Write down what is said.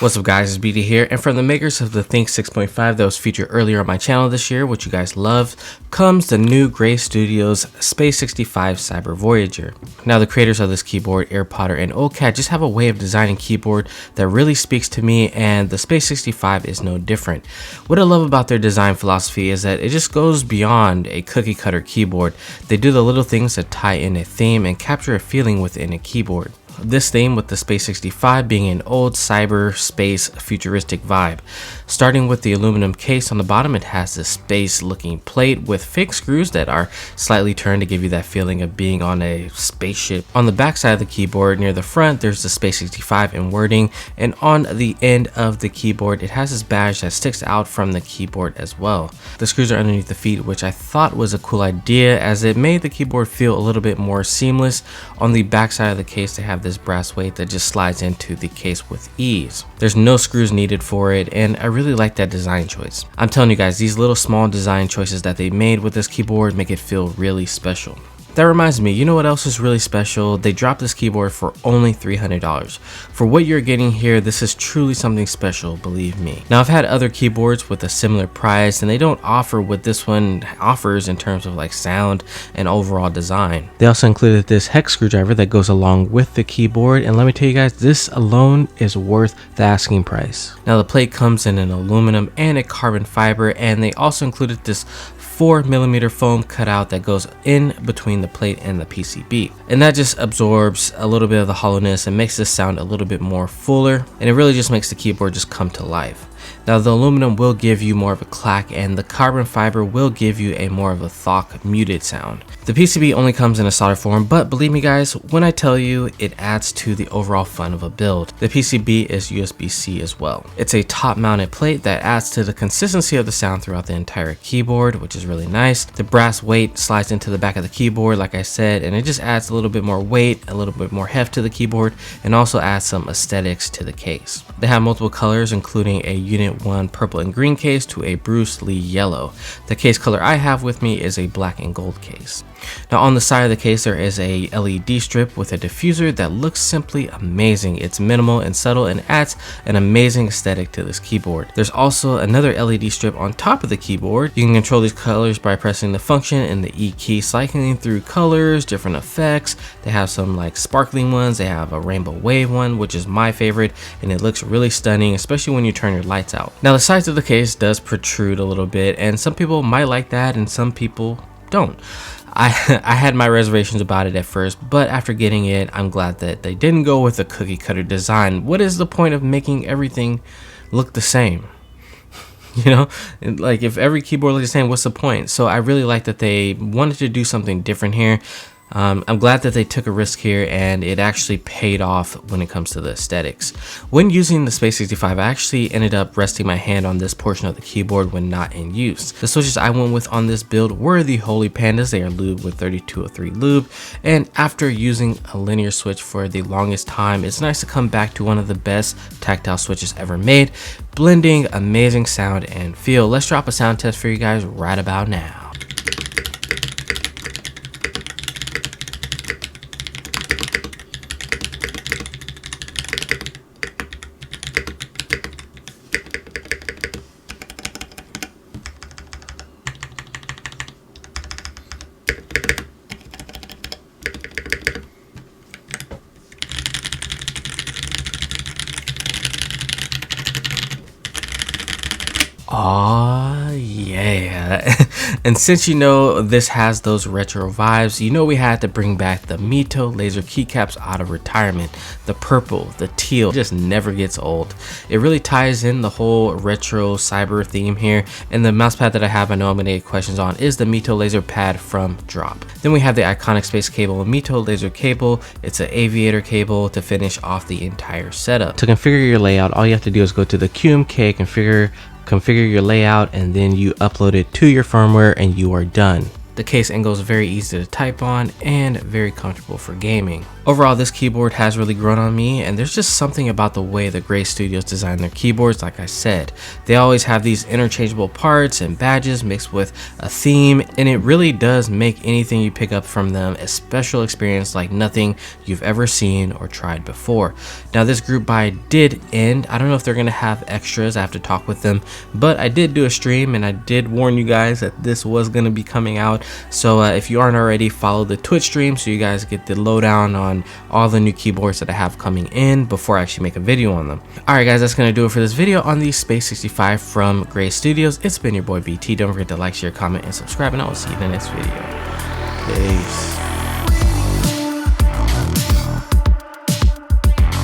What's up guys, it's BD here, and from the makers of the Think 6.5 that was featured earlier on my channel this year, which you guys love, comes the new GrayStudios Space65 Cyber Voyager. Now the creators of this keyboard, AirPotter and OCAD, just have a way of designing keyboard that really speaks to me, and the Space65 is no different. What I love about their design philosophy is that it just goes beyond a cookie cutter keyboard. They do the little things that tie in a theme and capture a feeling within a keyboard. This theme with the Space65 being an old cyber space futuristic vibe. Starting with the aluminum case on the bottom, it has this space looking plate with fake screws that are slightly turned to give you that feeling of being on a spaceship. On the back side of the keyboard near the front, there's the Space65 in wording, and on the end of the keyboard it has this badge that sticks out from the keyboard as well. The screws are underneath the feet, which I thought was a cool idea as it made the keyboard feel a little bit more seamless. On the back side of the case they have this brass weight that just slides into the case with ease. There's no screws needed for it, and I really like that design choice. I'm telling you guys, these little small design choices that they made with this keyboard make it feel really special. That reminds me, you know what else is really special? They dropped this keyboard for only $300. For what you're getting here, this is truly something special, believe me. Now I've had other keyboards with a similar price and they don't offer what this one offers in terms of like sound and overall design. They also included this hex screwdriver that goes along with the keyboard, and let me tell you guys, this alone is worth the asking price. Now the plate comes in an aluminum and a carbon fiber, and they also included this 4mm foam cutout that goes in between the plate and the PCB, and that just absorbs a little bit of the hollowness and makes this sound a little bit more fuller, and it really just makes the keyboard just come to life. Now the aluminum will give you more of a clack, and the carbon fiber will give you a more of a thok muted sound. The PCB only comes in a solder form, but believe me guys, when I tell you, it adds to the overall fun of a build. The PCB is USB-C as well. It's a top mounted plate that adds to the consistency of the sound throughout the entire keyboard, which is really nice. The brass weight slides into the back of the keyboard like I said, and it just adds a little bit more weight, a little bit more heft to the keyboard, and also adds some aesthetics to the case. They have multiple colors, including a Unit 1 purple and green case to a Bruce Lee yellow. The case color I have with me is a black and gold case. Now on the side of the case there is a LED strip with a diffuser that looks simply amazing. It's minimal and subtle and adds an amazing aesthetic to this keyboard. There's also another LED strip on top of the keyboard. You can control these colors by pressing the function and the E key, cycling through colors, different effects. They have some like sparkling ones, they have a rainbow wave one, which is my favorite, and it looks really stunning, especially when you turn your lights out. Now the sides of the case does protrude a little bit, and some people might like that and some people don't. I had my reservations about it at first, but after getting it, I'm glad that they didn't go with a cookie cutter design. What is the point of making everything look the same? You know, like if every keyboard looks the same, what's the point? So I really like that they wanted to do something different here. I'm glad that they took a risk here, and it actually paid off when it comes to the aesthetics. When using the Space65, I actually ended up resting my hand on this portion of the keyboard when not in use. The switches I went with on this build were the Holy Pandas. They are lubed with 3203 lube, and after using a linear switch for the longest time, it's nice to come back to one of the best tactile switches ever made, blending amazing sound and feel. Let's drop a sound test for you guys right about now. Aw, yeah. And since you know this has those retro vibes, you know we had to bring back the Mito laser keycaps out of retirement. The purple, the teal, just never gets old. It really ties in the whole retro cyber theme here, and the mouse pad that I have, I know I'm gonna get questions on, is the Mito laser pad from Drop. Then we have the iconic space cable, Mito laser cable. It's an aviator cable to finish off the entire setup. To configure your layout, all you have to do is go to the QMK configure your layout, and then you upload it to your firmware and you are done. The case angle is very easy to type on and very comfortable for gaming. Overall, this keyboard has really grown on me, and there's just something about the way the GrayStudios design their keyboards. Like I said, they always have these interchangeable parts and badges mixed with a theme, and it really does make anything you pick up from them a special experience like nothing you've ever seen or tried before. Now, this group buy did end. I don't know if they're gonna have extras. I have to talk with them, but I did do a stream and I did warn you guys that this was gonna be coming out. So if you aren't already, follow the Twitch stream so you guys get the lowdown on all the new keyboards that I have coming in before I actually make a video on them. Alright guys, that's gonna do it for this video on the Space65 from GrayStudios. It's been your boy BT. Don't forget to like, share, comment, and subscribe, and I will see you in the next video. Peace.